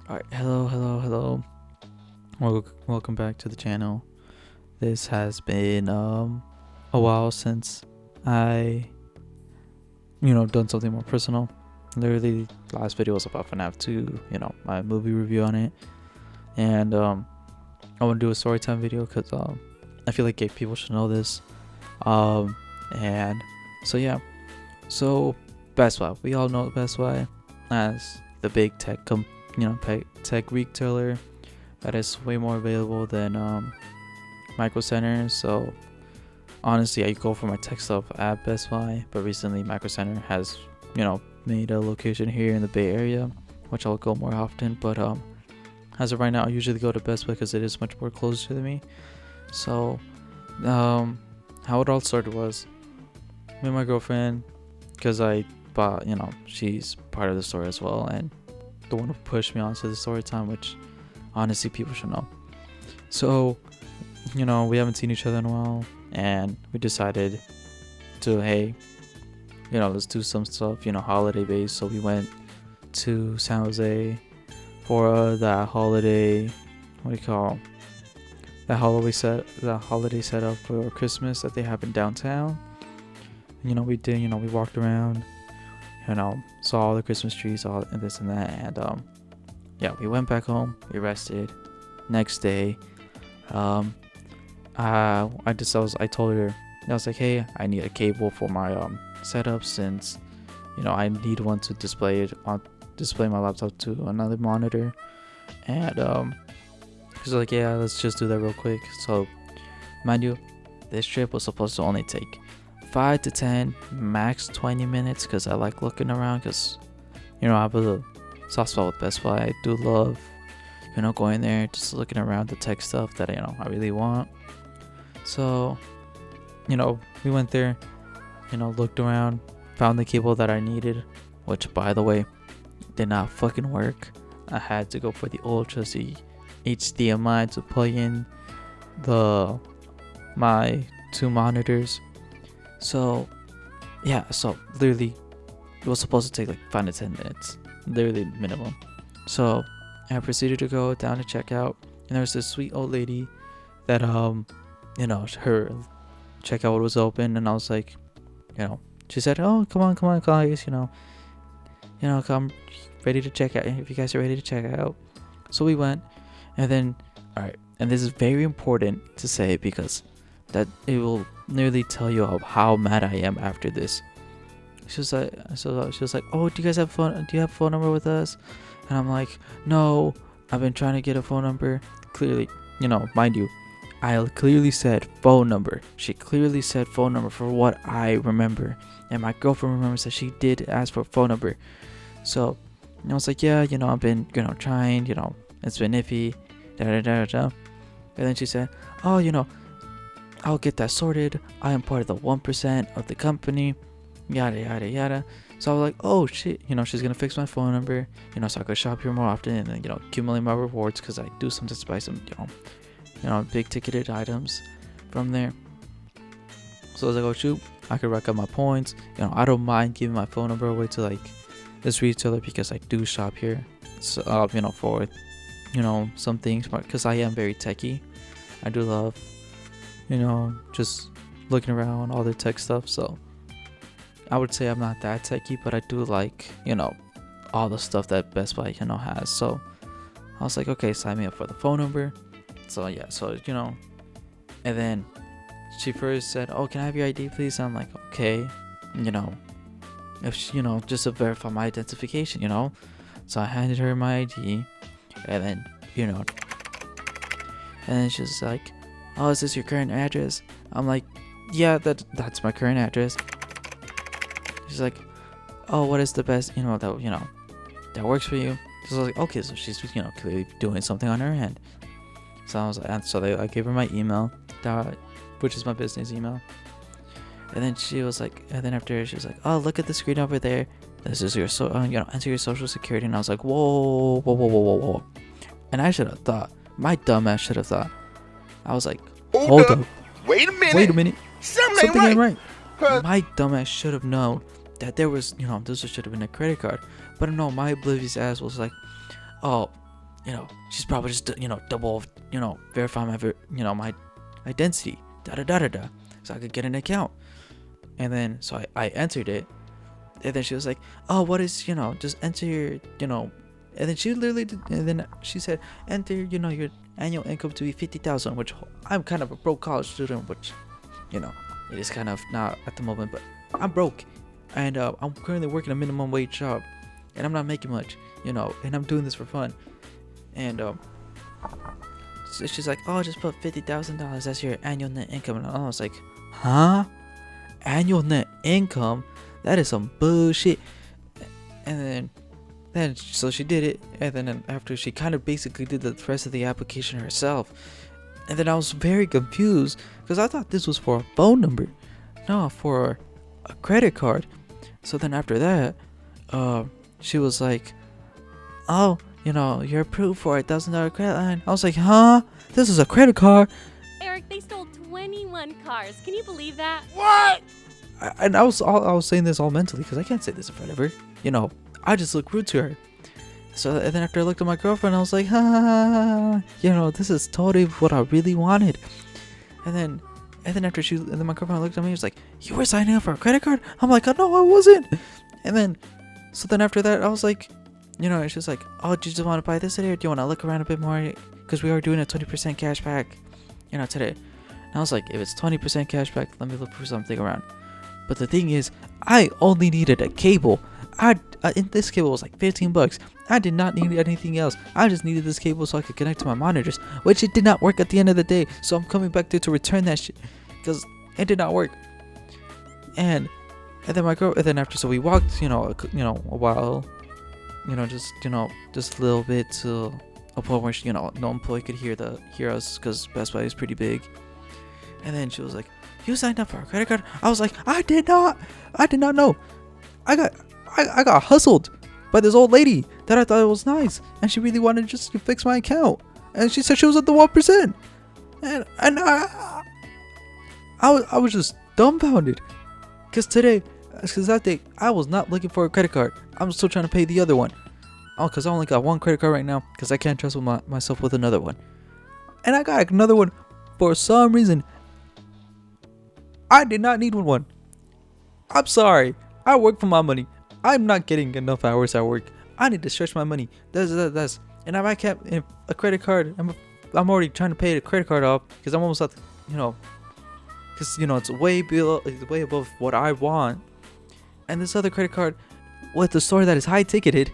Alright, hello. Welcome back to the channel. This has been a while since I done something more personal. Literally last video was about FNAF 2, my movie review on it. And I want to do a storytime video cuz I feel like gay people should know this. And so yeah. So Best Buy. We all know Best Buy as the big tech retailer that is way more available than Micro Center. So honestly, I go for my tech stuff at Best Buy, but recently Micro Center has made a location here in the Bay Area, which I'll go more often. But as of right now, I usually go to Best Buy because it is much more closer to me. So how it all started was me and my girlfriend, because I bought, she's part of the store as well, and the one who pushed me onto the story time, which honestly people should know. So we haven't seen each other in a while, and we decided to, hey, let's do some stuff, holiday based. So we went to San Jose for that holiday, what do you call that holiday setup for Christmas that they have in downtown. We did, we walked around, saw all the Christmas trees, all and this and that, and yeah, we went back home, we rested. Next day, I told her, I was like, hey, I need a cable for my setup, since I need one to display my laptop to another monitor. And she's like, yeah, let's just do that real quick. So mind you, this trip was supposed to only take 5 to 10, max 20 minutes, because I like looking around, because I have a soft spot with Best Buy. I do love going there, just looking around the tech stuff that I really want. So we went there, looked around, found the cable that I needed, which, by the way, did not fucking work. I had to go for the Ultra C HDMI to plug in my two monitors. So yeah, so literally it was supposed to take like 5 to 10 minutes, literally minimum. So I proceeded to go down to checkout, and there was this sweet old lady that her checkout was open, and I was like, she said, oh, come on guys, come ready to check out if you guys are ready to check out. So we went, and then alright, and this is very important to say, because that it will nearly tell you how mad I am after this. She was like, oh, do you guys have phone? Do you have a phone number with us? And I'm like, no, I've been trying to get a phone number. Clearly, mind you, I clearly said phone number. She clearly said phone number for what I remember, and my girlfriend remembers that she did ask for a phone number. So I was like, yeah, I've been trying, it's been iffy, And then she said, oh, I'll get that sorted. I am part of the 1% of the company, yada yada yada. So I was like, oh shit, she's gonna fix my phone number, so I could shop here more often, and then accumulate my rewards, because I do sometimes buy some big ticketed items from there. So I was like, oh shoot, I could rack up my points. I don't mind giving my phone number away to like this retailer, because I do shop here. So for some things, because I am very techy. I do love just looking around all the tech stuff. So I would say I'm not that techy, but I do like all the stuff that Best Buy has. So I was like, okay, sign me up for the phone number. So yeah, so and then she first said, oh, can I have your ID please? I'm like, okay, if just to verify my identification, so I handed her my ID, and then and then she's like, oh, is this your current address? I'm like, yeah, that's my current address. She's like, oh, what is the best that works for you? So I was like, okay, so she's clearly doing something on her end. So I was like, I gave her my email, which is my business email. And then she was like, and then after she was like, oh, look at the screen over there. This is your enter your social security. And I was like, whoa. And I should have thought, my dumb ass should have thought. I was like, hold up. Wait a minute. Something ain't right. My dumb ass should have known that there was, this should have been a credit card. But no, my oblivious ass was like, oh, she's probably just, double, verify my identity, da da da da da, so I could get an account. And then, so I entered it. And then she was like, oh, what is, just enter your, and then she literally did, and then she said, enter, your annual income to be 50,000, which I'm kind of a broke college student, which, it is kind of not at the moment, but I'm broke. And I'm currently working a minimum wage job, and I'm not making much, and I'm doing this for fun. And so she's like, oh, just put $50,000 as your annual net income. And I was like, huh? Annual net income? That is some bullshit. And then so she did it, and then after, she kind of basically did the rest of the application herself. And then I was very confused because I thought this was for a phone number, no, for a credit card. So then after that, she was like, oh, you're approved for $1,000 credit line. I was like, huh? This is a credit card? Eric, they stole 21 cars. Can you believe that? What? And I was saying this all mentally because I can't say this in front of her. I just look rude to her. So, and then after I looked at my girlfriend, I was like, this is totally what I really wanted. And then my girlfriend looked at me and was like, you were signing up for a credit card? I'm like, oh, no, I wasn't. And then, so then after that, I was like, it's just like, oh, do you just want to buy this today, or do you want to look around a bit more? Because we are doing a 20% cash back, today. And I was like, if it's 20% cash back, let me look for something around. But the thing is, I only needed a cable. In this cable was like $15. I did not need anything else. I just needed this cable so I could connect to my monitors, which it did not work at the end of the day. So I'm coming back there to return that shit because it did not work. And then and then after, so we walked, a while, just a little bit to a point where no employee could hear us because Best Buy is pretty big. And then she was like, you signed up for a credit card? I was like, I did not know. I got hustled by this old lady that I thought it was nice, and she really wanted just to fix my account, and she said she was at the 1%, and I was just dumbfounded, because that day I was not looking for a credit card. I'm still trying to pay the other one, because I only got one credit card right now, because I can't trust myself with another one, and I got another one for some reason. I did not need one. I'm sorry. I work for my money. I'm not getting enough hours at work. I need to stretch my money. That's. And if I can't, if a credit card, I'm already trying to pay the credit card off because I'm almost at, because it's way above what I want. And this other credit card, with the store that is high ticketed,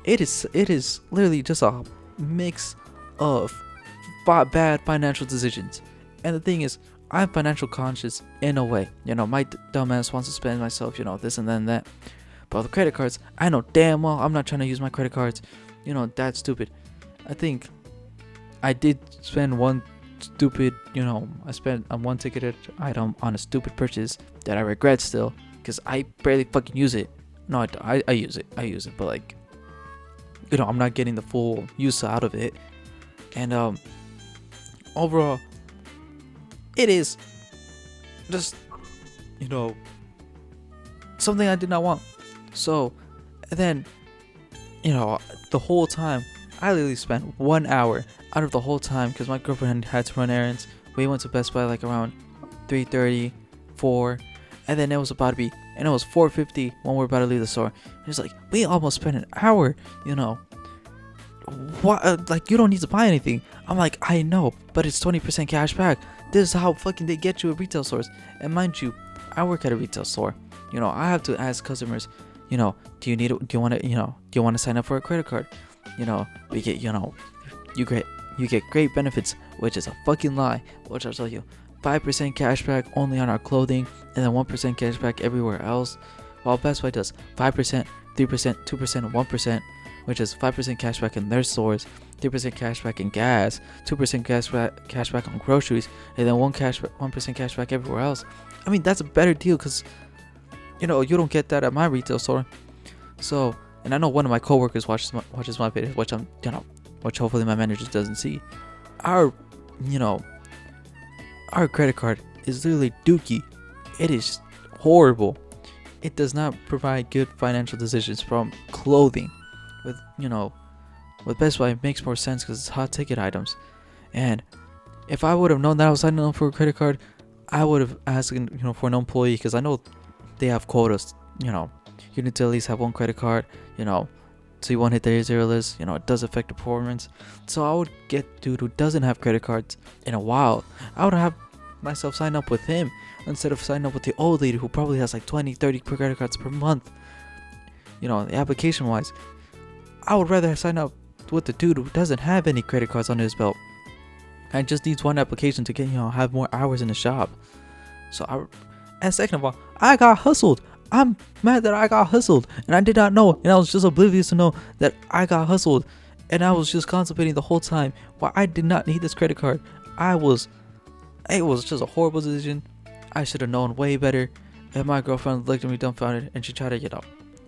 it is literally just a mix of bad financial decisions. And the thing is, I'm financial conscious in a way. My dumbass wants to spend myself, this and then that. But with credit cards, I know damn well I'm not trying to use my credit cards. That's stupid. I think I did spend one stupid, I spent on one ticketed item on a stupid purchase that I regret still. Because I barely fucking use it. No, I use it. But like, I'm not getting the full use out of it. And overall, it is just, something I did not want. So, and then, the whole time, I literally spent 1 hour out of the whole time because my girlfriend had to run errands. We went to Best Buy like around 3:30, 4, and then it was about to be, and it was 4:50 when we were about to leave the store. And it's like, we almost spent an hour, What? Like, you don't need to buy anything. I'm like, I know, but it's 20% cash back. This is how fucking they get you at retail stores. And mind you, I work at a retail store. I have to ask customers, do you need it? Do you want to sign up for a credit card? We get, you get great benefits, which is a fucking lie. Which I'll tell you, 5% cash back only on our clothing, and then 1% cash back everywhere else. While Best Buy does 5%, 3%, 2%, 1%. Which is 5% cash back in their stores, 3% cash back in gas, 2% cash back on groceries, and then 1% cash back everywhere else. I mean, that's a better deal because, you don't get that at my retail store. So, and I know one of my coworkers watches my videos, which which hopefully my manager doesn't see. Our credit card is literally dookie. It is horrible. It does not provide good financial decisions from clothing. With With Best Buy, it makes more sense because it's hot ticket items. And if I would have known that I was signing up for a credit card, I would have asked, for an employee, because I know they have quotas. You need to at least have one credit card. So you won't hit the zero list. It does affect performance. So I would get dude who doesn't have credit cards in a while. I would have myself sign up with him instead of signing up with the old lady who probably has like 20, 30 credit cards per month. The application wise, I would rather sign up with the dude who doesn't have any credit cards under his belt and just needs one application to get have more hours in the shop. And second of all, I got hustled. I'm mad that I got hustled and I did not know, and I was just oblivious to know that I got hustled, and I was just contemplating the whole time why I did not need this credit card. It was just a horrible decision. I should have known way better. And my girlfriend looked at me dumbfounded, and she tried to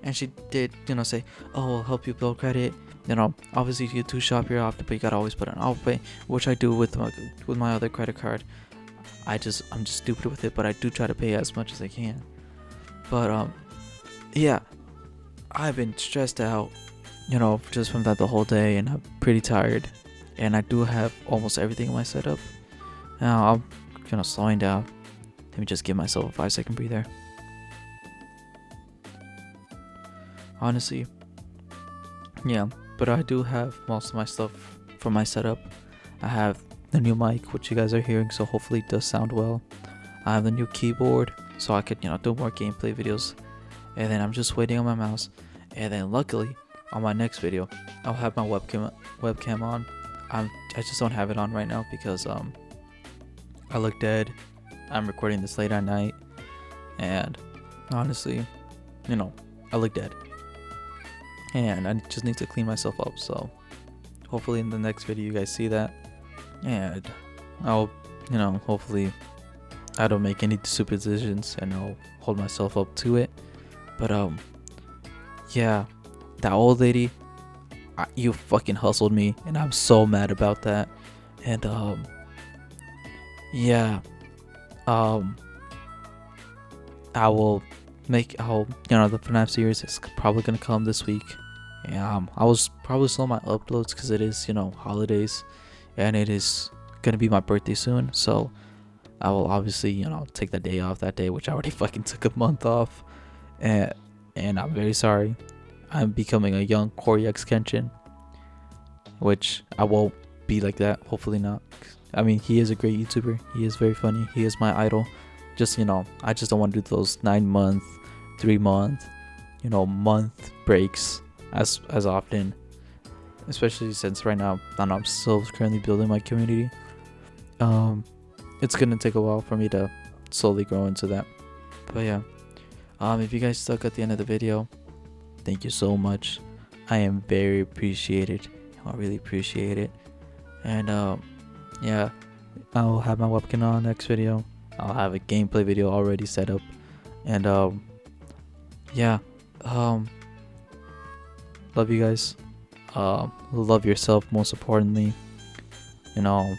and she did say, oh, we'll help you build credit. Obviously you do shop here often, but you gotta always put an auto pay, which I do with my other credit card. I'm just stupid with it, but I do try to pay as much as I can. But yeah, I've been stressed out, just from that the whole day, and I'm pretty tired. And I do have almost everything in my setup. Now I'm slowing down. Let me just give myself a 5-second breather. Honestly, yeah, but I do have most of my stuff for my setup. I have the new mic, which you guys are hearing, so hopefully it does sound well. I have the new keyboard, so I could do more gameplay videos. And then I'm just waiting on my mouse. And then luckily, on my next video, I'll have my webcam on. I just don't have it on right now because I look dead. I'm recording this late at night, and honestly, I look dead. And I just need to clean myself up, so hopefully in the next video you guys see that. And I'll, hopefully I don't make any stupid decisions, and I'll hold myself up to it. But yeah, that old lady, you fucking hustled me, and I'm so mad about that. And yeah, the FNAF series is probably gonna come this week. I was probably slow my uploads because it is holidays, and it is gonna be my birthday soon, so I will obviously take the day off that day, which I already fucking took a month off. And I'm very sorry. I'm becoming a young Corey X Kenshin, which I won't be like that, hopefully not. I mean, he is a great YouTuber, he is very funny, he is my idol. Just I just don't want to do those 9-month, 3-month, month breaks as often, especially since right now I'm still currently building my community. It's gonna take a while for me to slowly grow into that. But yeah, if you guys stuck at the end of the video, thank you so much. I am very appreciated. I really appreciate it. And yeah, I'll have my webcam on next video. I'll have a gameplay video already set up. And yeah, love you guys. Love yourself most importantly. Try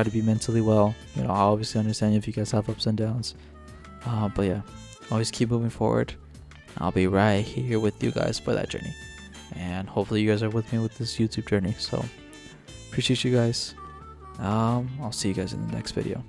to be mentally well. I obviously understand if you guys have ups and downs. But yeah, always keep moving forward. I'll be right here with you guys for that journey. And hopefully you guys are with me with this YouTube journey. So appreciate you guys. I'll see you guys in the next video.